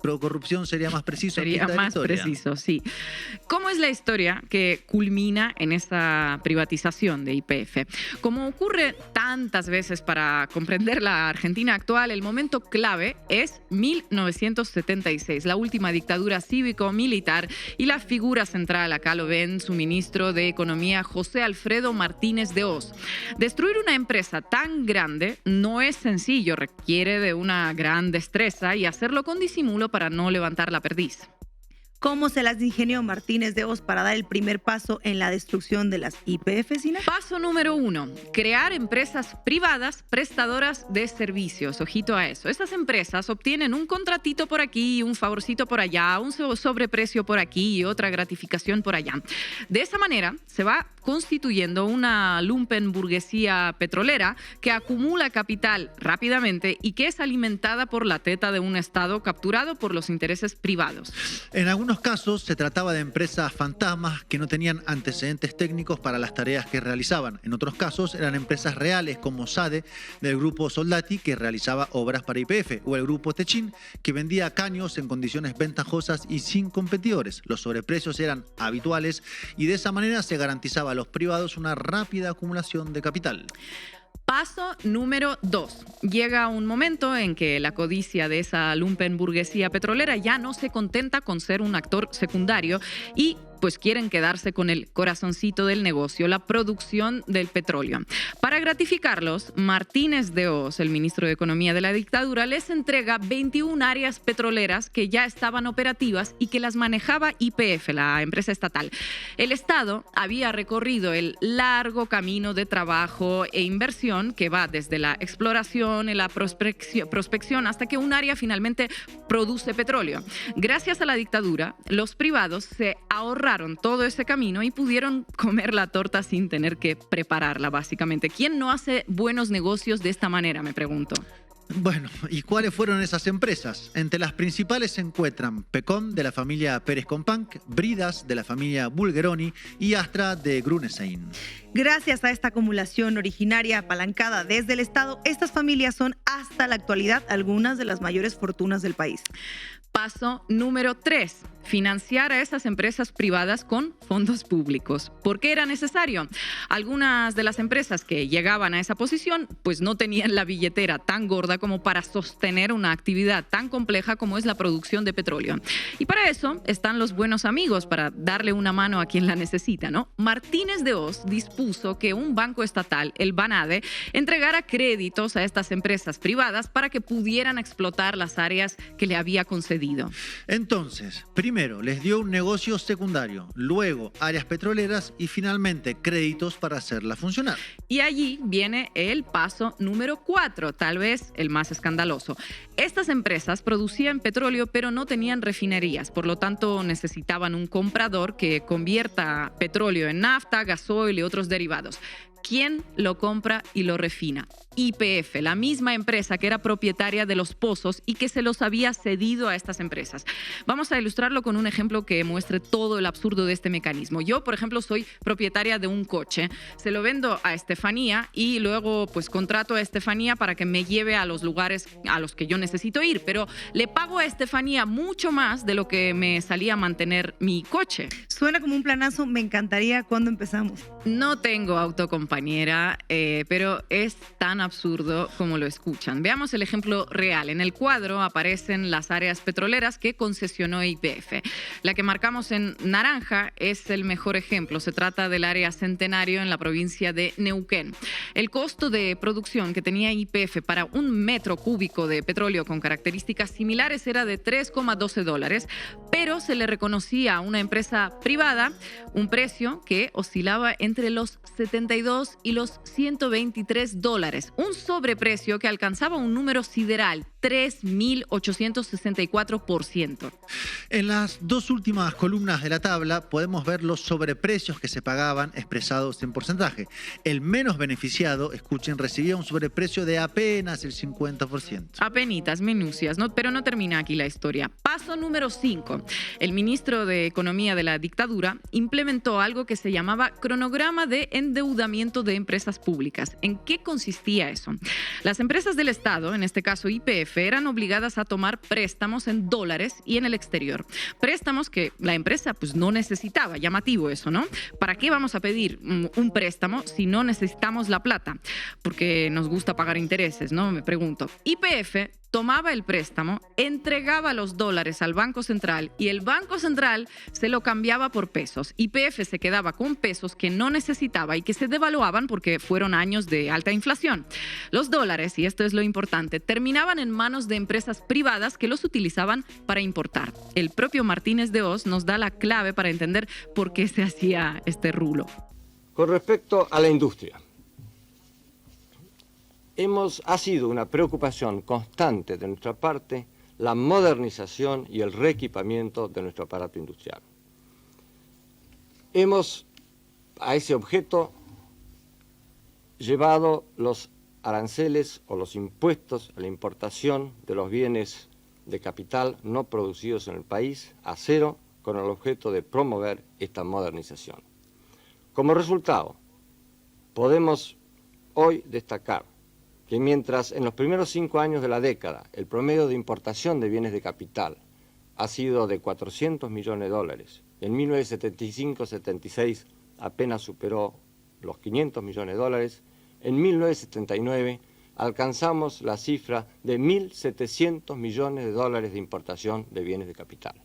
Speaker 4: Procorrupción sería más preciso.
Speaker 2: Sería más preciso, sí. ¿Cómo es la historia que culmina en esa privatización de YPF? Como ocurre tantas veces para comprender la Argentina actual, el momento clave es 1976, la última dictadura cívico-militar, y la figura central, acá lo ven, su ministro de Economía, José Alfredo Martínez de Oz. Destruir una empresa tan grande no es sencillo, requiere de una gran destreza y hacerlo con disimulo para no levantar la perdiz.
Speaker 5: ¿Cómo se las ingenió Martínez de Oz para dar el primer paso en la destrucción de las YPF, Sina?
Speaker 2: Paso número 1, crear empresas privadas prestadoras de servicios. Ojito a eso. Estas empresas obtienen un contratito por aquí, un favorcito por allá, un sobreprecio por aquí y otra gratificación por allá. De esa manera se va constituyendo una lumpenburguesía petrolera que acumula capital rápidamente y que es alimentada por la teta de un Estado capturado por los intereses privados.
Speaker 4: En algunos casos se trataba de empresas fantasmas que no tenían antecedentes técnicos para las tareas que realizaban. En otros casos eran empresas reales como SADE del grupo Soldati, que realizaba obras para YPF, o el grupo Techin, que vendía caños en condiciones ventajosas y sin competidores. Los sobreprecios eran habituales y de esa manera se garantizaba a los privados una rápida acumulación de capital.
Speaker 2: Paso número 2. Llega un momento en que la codicia de esa lumpenburguesía petrolera ya no se contenta con ser un actor secundario y pues quieren quedarse con el corazoncito del negocio, la producción del petróleo. Para gratificarlos, Martínez de Oz, el ministro de Economía de la dictadura, les entrega 21 áreas petroleras que ya estaban operativas y que las manejaba YPF, la empresa estatal. El Estado había recorrido el largo camino de trabajo e inversión que va desde la exploración y la prospección hasta que un área finalmente produce petróleo. Gracias a la dictadura, los privados se ahorraron todo ese camino y pudieron comer la torta sin tener que prepararla, básicamente. ¿Quién no hace buenos negocios de esta manera, me pregunto?
Speaker 4: Bueno, ¿y cuáles fueron esas empresas? Entre las principales se encuentran Pecom de la familia Pérez Companc, Bridas de la familia Bulgeroni y Astra de Grunesein.
Speaker 5: Gracias a esta acumulación originaria apalancada desde el Estado, estas familias son hasta la actualidad algunas de las mayores fortunas del país.
Speaker 2: Paso número 3. Financiar a esas empresas privadas con fondos públicos. ¿Por qué era necesario? Algunas de las empresas que llegaban a esa posición pues no tenían la billetera tan gorda como para sostener una actividad tan compleja como es la producción de petróleo. Y para eso están los buenos amigos, para darle una mano a quien la necesita, ¿no? Martínez de Oz dispuso que un banco estatal, el BANADE, entregara créditos a estas empresas privadas para que pudieran explotar las áreas que le había concedido.
Speaker 4: Entonces, primero les dio un negocio secundario, luego áreas petroleras y finalmente créditos para hacerla funcionar.
Speaker 2: Y allí viene el paso número 4, tal vez el más escandaloso. Estas empresas producían petróleo pero no tenían refinerías, por lo tanto necesitaban un comprador que convierta petróleo en nafta, gasoil y otros derivados. ¿Quién lo compra y lo refina? YPF, la misma empresa que era propietaria de los pozos y que se los había cedido a estas empresas. Vamos a ilustrarlo con un ejemplo que muestre todo el absurdo de este mecanismo. Yo, por ejemplo, soy propietaria de un coche. Se lo vendo a Estefanía y luego pues contrato a Estefanía para que me lleve a los lugares a los que yo necesito ir, pero le pago a Estefanía mucho más de lo que me salía a mantener mi coche.
Speaker 5: Suena como un planazo, me encantaría. ¿Cuándo empezamos?
Speaker 2: No tengo autocompañera, pero es tan absurdo como lo escuchan. Veamos el ejemplo real. En el cuadro aparecen las áreas petroleras que concesionó YPF. La que marcamos en naranja es el mejor ejemplo. Se trata del área Centenario en la provincia de Neuquén. El costo de producción que tenía YPF para un metro cúbico de petróleo con características similares era de $3,12, pero se le reconocía a una empresa privada un precio que oscilaba entre los 72 y los $123, un sobreprecio que alcanzaba un número sideral, 3.864%.
Speaker 4: En las dos últimas columnas de la tabla podemos ver los sobreprecios que se pagaban expresados en porcentaje. El menos beneficiado, escuchen, recibía un sobreprecio de apenas el 50%.
Speaker 2: Apenitas, minucias, pero no termina aquí la historia. Paso número 5. El ministro de Economía de la dictadura dictadura, implementó algo que se llamaba cronograma de endeudamiento de empresas públicas. ¿En qué consistía eso? Las empresas del Estado, en este caso YPF, eran obligadas a tomar préstamos en dólares y en el exterior. Préstamos que la empresa pues no necesitaba. Llamativo eso, ¿no? ¿Para qué vamos a pedir un préstamo si no necesitamos la plata? Porque nos gusta pagar intereses, ¿no? Me pregunto. YPF tomaba el préstamo, entregaba los dólares al Banco Central y el Banco Central se lo cambiaba por pesos. YPF se quedaba con pesos que no necesitaba y que se devaluaban porque fueron años de alta inflación. Los dólares, y esto es lo importante, terminaban en manos de empresas privadas que los utilizaban para importar. El propio Martínez de Hoz nos da la clave para entender por qué se hacía este rulo.
Speaker 17: Con respecto a la industria, ha sido una preocupación constante de nuestra parte la modernización y el reequipamiento de nuestro aparato industrial. Hemos a ese objeto llevado los aranceles o los impuestos a la importación de los bienes de capital no producidos en el país a cero con el objeto de promover esta modernización. Como resultado, podemos hoy destacar que mientras en los primeros 5 años de la década el promedio de importación de bienes de capital ha sido de 400 millones de dólares, en 1975-76 apenas superó los 500 millones de dólares, en 1979 alcanzamos la cifra de 1.700 millones de dólares de importación de bienes de capital.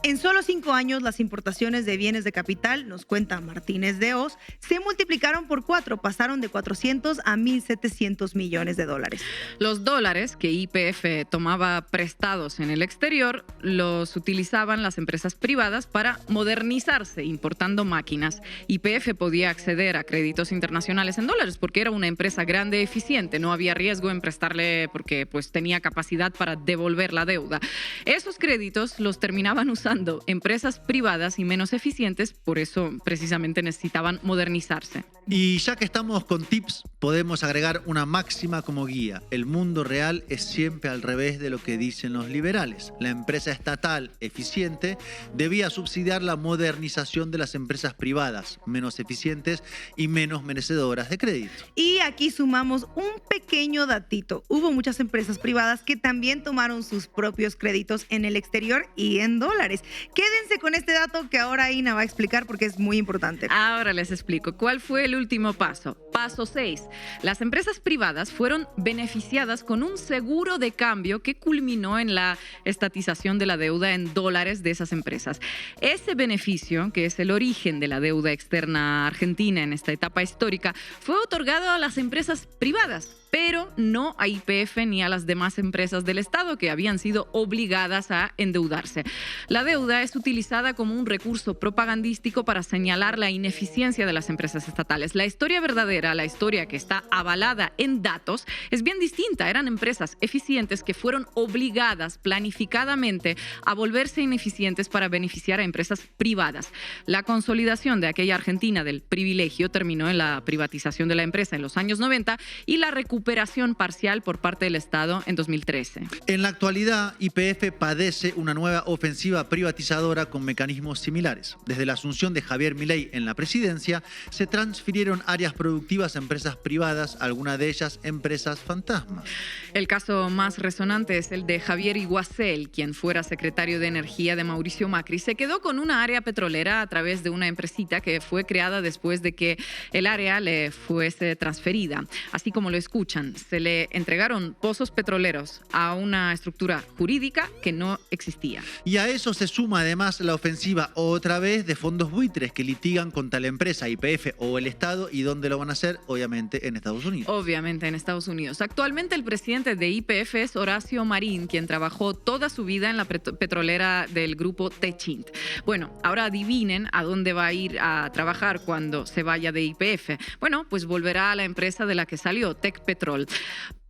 Speaker 5: En solo 5 años, las importaciones de bienes de capital, nos cuenta Martínez de Hoz, se multiplicaron por 4, pasaron de 400 a 1.700 millones de dólares.
Speaker 2: Los dólares que YPF tomaba prestados en el exterior los utilizaban las empresas privadas para modernizarse, importando máquinas. YPF podía acceder a créditos internacionales en dólares porque era una empresa grande y eficiente, no había riesgo en prestarle porque pues, tenía capacidad para devolver la deuda. Esos créditos los terminaban usando empresas privadas y menos eficientes, por eso precisamente necesitaban modernizarse.
Speaker 4: Y ya que estamos con tips, podemos agregar una máxima como guía. El mundo real es siempre al revés de lo que dicen los liberales. La empresa estatal eficiente debía subsidiar la modernización de las empresas privadas, menos eficientes y menos merecedoras de crédito.
Speaker 5: Y aquí sumamos un pequeño datito. Hubo muchas empresas privadas que también tomaron sus propios créditos en el exterior y en dólares. Quédense con este dato que ahora Ina va a explicar porque es muy importante.
Speaker 2: Ahora les explico. ¿Cuál fue el último paso? Paso 6. Las empresas privadas fueron beneficiadas con un seguro de cambio que culminó en la estatización de la deuda en dólares de esas empresas. Ese beneficio, que es el origen de la deuda externa argentina en esta etapa histórica, fue otorgado a las empresas privadas, pero no a YPF ni a las demás empresas del Estado que habían sido obligadas a endeudarse. La deuda es utilizada como un recurso propagandístico para señalar la ineficiencia de las empresas estatales. La historia verdadera, la historia que está avalada en datos, es bien distinta. Eran empresas eficientes que fueron obligadas planificadamente a volverse ineficientes para beneficiar a empresas privadas. La consolidación de aquella Argentina del privilegio terminó en la privatización de la empresa en los años 90 y la recuperación parcial por parte del Estado en 2013.
Speaker 4: En la actualidad, YPF padece una nueva ofensiva privatizadora con mecanismos similares. Desde la asunción de Javier Milei en la presidencia, se transfirieron áreas productivas a empresas privadas, algunas de ellas empresas fantasmas.
Speaker 2: El caso más resonante es el de Javier Iguacel, quien fuera secretario de Energía de Mauricio Macri. Se quedó con una área petrolera a través de una empresita que fue creada después de que el área le fuese transferida. Así como lo escuchan, se le entregaron pozos petroleros a una estructura jurídica que no existía.
Speaker 4: Y a eso se suma además la ofensiva otra vez de fondos buitres que litigan contra la empresa YPF o el Estado. ¿Y dónde lo van a hacer? Obviamente en Estados Unidos.
Speaker 2: Obviamente en Estados Unidos. Actualmente el presidente de YPF es Horacio Marín, quien trabajó toda su vida en la petrolera del grupo Techint. Bueno, ahora adivinen a dónde va a ir a trabajar cuando se vaya de YPF. Bueno, pues volverá a la empresa de la que salió, Tecpetrol.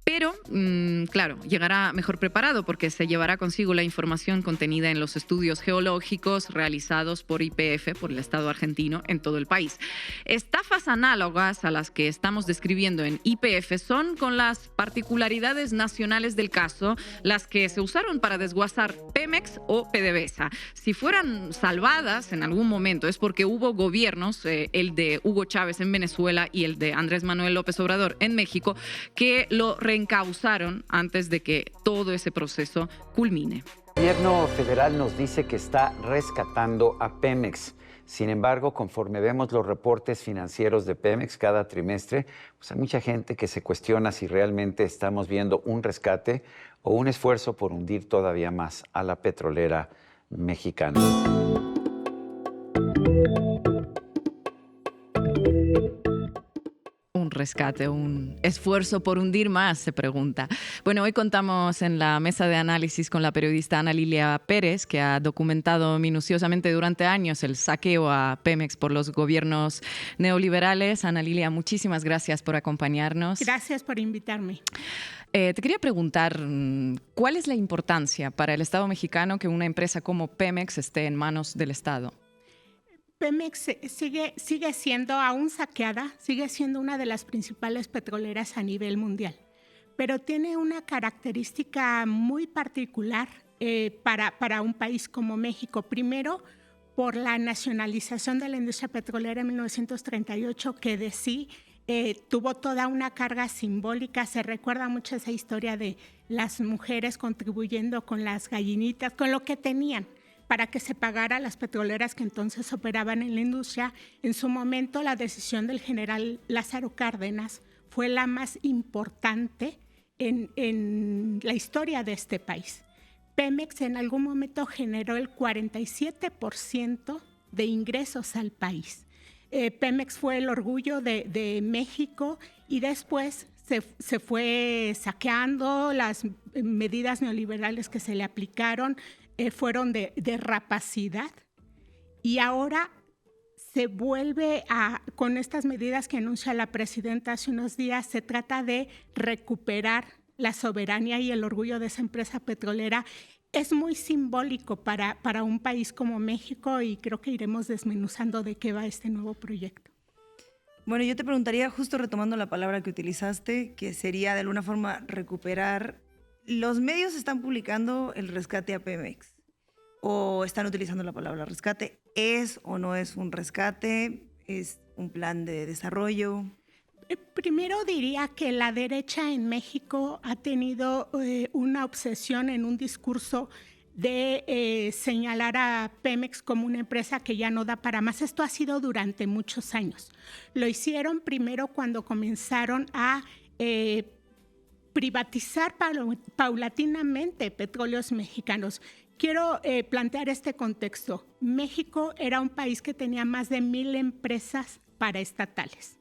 Speaker 2: Pero, claro, llegará mejor preparado porque se llevará consigo la información contenida en los estudios geológicos realizados por YPF, por el Estado argentino, en todo el país. Estafas análogas a las que estamos describiendo en YPF son, con las particularidades nacionales del caso, las que se usaron para desguazar Pemex o PDVSA. Si fueran salvadas en algún momento es porque hubo gobiernos, el de Hugo Chávez en Venezuela y el de Andrés Manuel López Obrador en México, que lo reencausaron antes de que todo ese proceso culmine.
Speaker 18: El gobierno federal nos dice que está rescatando a Pemex. Sin embargo, conforme vemos los reportes financieros de Pemex cada trimestre, pues hay mucha gente que se cuestiona si realmente estamos viendo un rescate o un esfuerzo por hundir todavía más a la petrolera mexicana.
Speaker 2: Un rescate, un esfuerzo por hundir más, se pregunta. Bueno, hoy contamos en la mesa de análisis con la periodista Ana Lilia Pérez, que ha documentado minuciosamente durante años el saqueo a Pemex por los gobiernos neoliberales. Ana Lilia, muchísimas gracias por acompañarnos.
Speaker 19: Gracias por invitarme.
Speaker 2: Te quería preguntar, ¿cuál es la importancia para el Estado mexicano que una empresa como Pemex esté en manos del Estado?
Speaker 19: Pemex sigue siendo, aún saqueada, sigue siendo una de las principales petroleras a nivel mundial, pero tiene una característica muy particular para un país como México. Primero, por la nacionalización de la industria petrolera en 1938, que de sí tuvo toda una carga simbólica. Se recuerda mucho esa historia de las mujeres contribuyendo con las gallinitas, con lo que tenían, para que se pagara a las petroleras que entonces operaban en la industria. En su momento, la decisión del general Lázaro Cárdenas fue la más importante en la historia de este país. Pemex en algún momento generó el 47% de ingresos al país. Pemex fue el orgullo de México y después se fue saqueando. Las medidas neoliberales que se le aplicaron fueron de rapacidad, y ahora se vuelve con estas medidas que anuncia la presidenta hace unos días, se trata de recuperar la soberanía y el orgullo de esa empresa petrolera. Es muy simbólico para un país como México, y creo que iremos desmenuzando de qué va este nuevo proyecto.
Speaker 5: Bueno, yo te preguntaría, justo retomando la palabra que utilizaste, que sería de alguna forma recuperar. ¿Los medios están publicando el rescate a Pemex o están utilizando la palabra rescate? ¿Es o no es un rescate? ¿Es un plan de desarrollo?
Speaker 19: Primero diría que la derecha en México ha tenido una obsesión en un discurso de señalar a Pemex como una empresa que ya no da para más. Esto ha sido durante muchos años. Lo hicieron primero cuando comenzaron a privatizar paulatinamente petróleos mexicanos. Quiero plantear este contexto. México era un país que tenía más de 1,000 empresas paraestatales.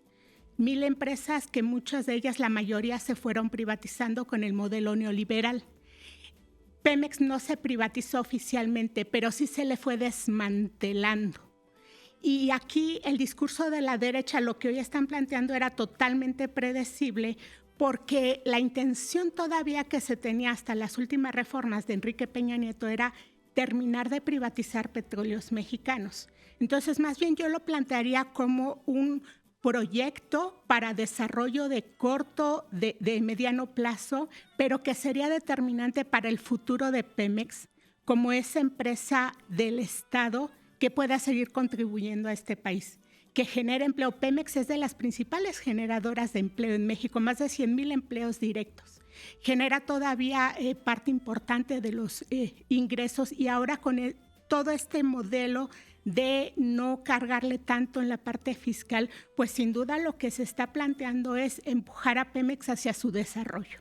Speaker 19: 1,000 empresas que muchas de ellas, la mayoría, se fueron privatizando con el modelo neoliberal. Pemex no se privatizó oficialmente, pero sí se le fue desmantelando. Y aquí el discurso de la derecha, lo que hoy están planteando, era totalmente predecible, porque la intención todavía que se tenía hasta las últimas reformas de Enrique Peña Nieto era terminar de privatizar petróleos mexicanos. Entonces, más bien yo lo plantearía como un proyecto para desarrollo de corto, de mediano plazo, pero que sería determinante para el futuro de Pemex como esa empresa del Estado que pueda seguir contribuyendo a este país, que genere empleo. Pemex es de las principales generadoras de empleo en México, más de 100,000 empleos directos. Genera todavía parte importante de los ingresos, y ahora con todo este modelo de no cargarle tanto en la parte fiscal, pues sin duda lo que se está planteando es empujar a Pemex hacia su desarrollo.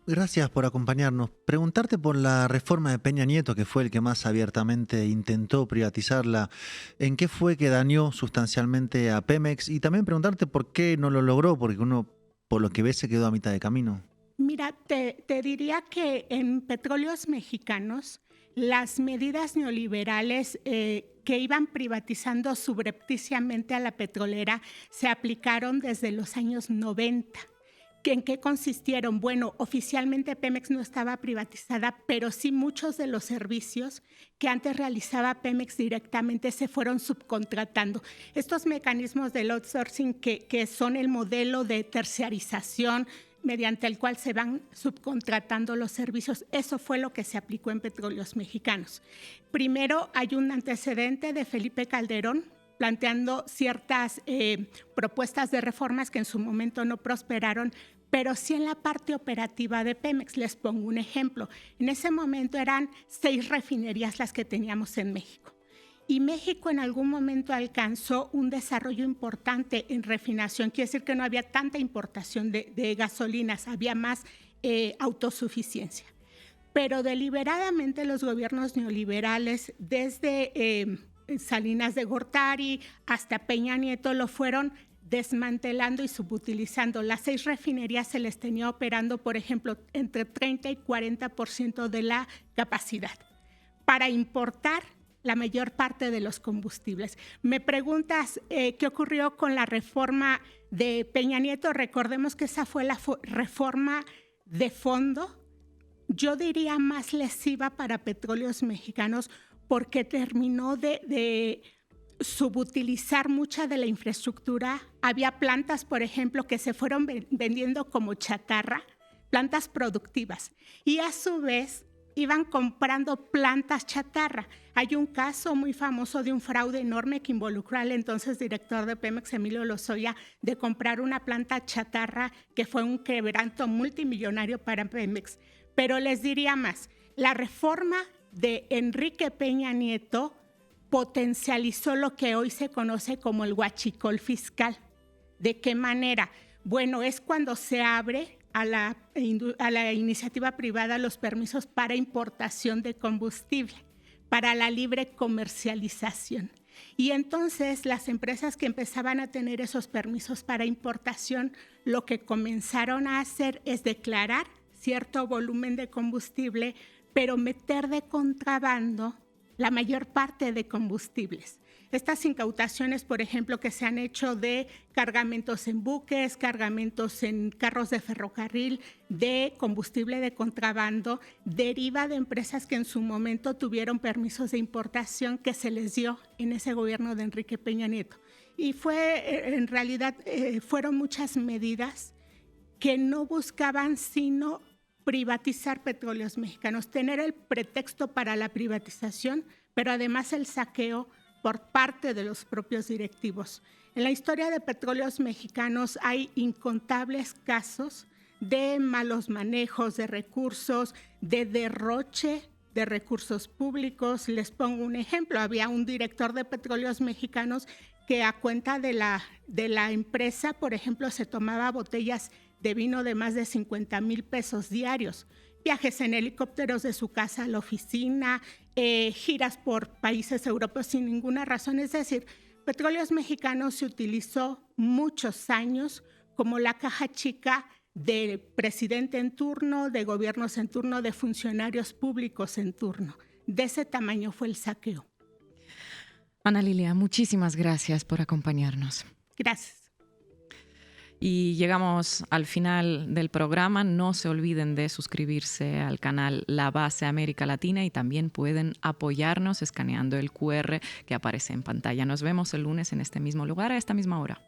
Speaker 4: Gracias por acompañarnos. Preguntarte por la reforma de Peña Nieto, que fue el que más abiertamente intentó privatizarla. ¿En qué fue que dañó sustancialmente a Pemex? Y también preguntarte por qué no lo logró, porque uno, por lo que ve, se quedó a mitad de camino.
Speaker 19: Mira, te diría que en Petróleos Mexicanos las medidas neoliberales que iban privatizando subrepticiamente a la petrolera se aplicaron desde los años 90. ¿En qué consistieron? Bueno, oficialmente Pemex no estaba privatizada, pero sí muchos de los servicios que antes realizaba Pemex directamente se fueron subcontratando. Estos mecanismos del outsourcing que son el modelo de terciarización mediante el cual se van subcontratando los servicios, eso fue lo que se aplicó en Petróleos Mexicanos. Primero hay un antecedente de Felipe Calderón, planteando ciertas propuestas de reformas que en su momento no prosperaron, pero sí en la parte operativa de Pemex. Les pongo un ejemplo. En ese momento eran 6 refinerías las que teníamos en México. Y México en algún momento alcanzó un desarrollo importante en refinación. Quiere decir que no había tanta importación de gasolinas, había más autosuficiencia. Pero deliberadamente los gobiernos neoliberales, desde Salinas de Gortari hasta Peña Nieto, lo fueron desmantelando y subutilizando. Las 6 refinerías se les tenía operando, por ejemplo, entre 30 y 40% de la capacidad para importar la mayor parte de los combustibles. Me preguntas qué ocurrió con la reforma de Peña Nieto. Recordemos que esa fue la reforma de fondo, yo diría más lesiva para Petróleos Mexicanos, porque terminó de subutilizar mucha de la infraestructura. Había plantas, por ejemplo, que se fueron vendiendo como chatarra, plantas productivas, y a su vez iban comprando plantas chatarra. Hay un caso muy famoso de un fraude enorme que involucró al entonces director de Pemex, Emilio Lozoya, de comprar una planta chatarra que fue un quebranto multimillonario para Pemex. Pero les diría más, la reforma de Enrique Peña Nieto potencializó lo que hoy se conoce como el huachicol fiscal. ¿De qué manera? Bueno, es cuando se abre a la iniciativa privada los permisos para importación de combustible, para la libre comercialización. Y entonces las empresas que empezaban a tener esos permisos para importación, lo que comenzaron a hacer es declarar cierto volumen de combustible, pero meter de contrabando la mayor parte de combustibles. Estas incautaciones, por ejemplo, que se han hecho de cargamentos en buques, cargamentos en carros de ferrocarril, de combustible de contrabando, deriva de empresas que en su momento tuvieron permisos de importación que se les dio en ese gobierno de Enrique Peña Nieto. Y en realidad, fueron muchas medidas que no buscaban sino privatizar Petróleos Mexicanos, tener el pretexto para la privatización, pero además el saqueo por parte de los propios directivos. En la historia de Petróleos Mexicanos hay incontables casos de malos manejos de recursos, de derroche de recursos públicos. Les pongo un ejemplo. Había un director de Petróleos Mexicanos que a cuenta de la empresa, por ejemplo, se tomaba botellas de vino de más de 50,000 pesos diarios, viajes en helicópteros de su casa a la oficina, giras por países europeos sin ninguna razón. Es decir, Petróleos Mexicanos se utilizó muchos años como la caja chica de presidente en turno, de gobiernos en turno, de funcionarios públicos en turno. De ese tamaño fue el saqueo.
Speaker 2: Ana Lilia, muchísimas gracias por acompañarnos.
Speaker 19: Gracias.
Speaker 2: Y llegamos al final del programa. No se olviden de suscribirse al canal La Base América Latina y también pueden apoyarnos escaneando el QR que aparece en pantalla. Nos vemos el lunes en este mismo lugar a esta misma hora.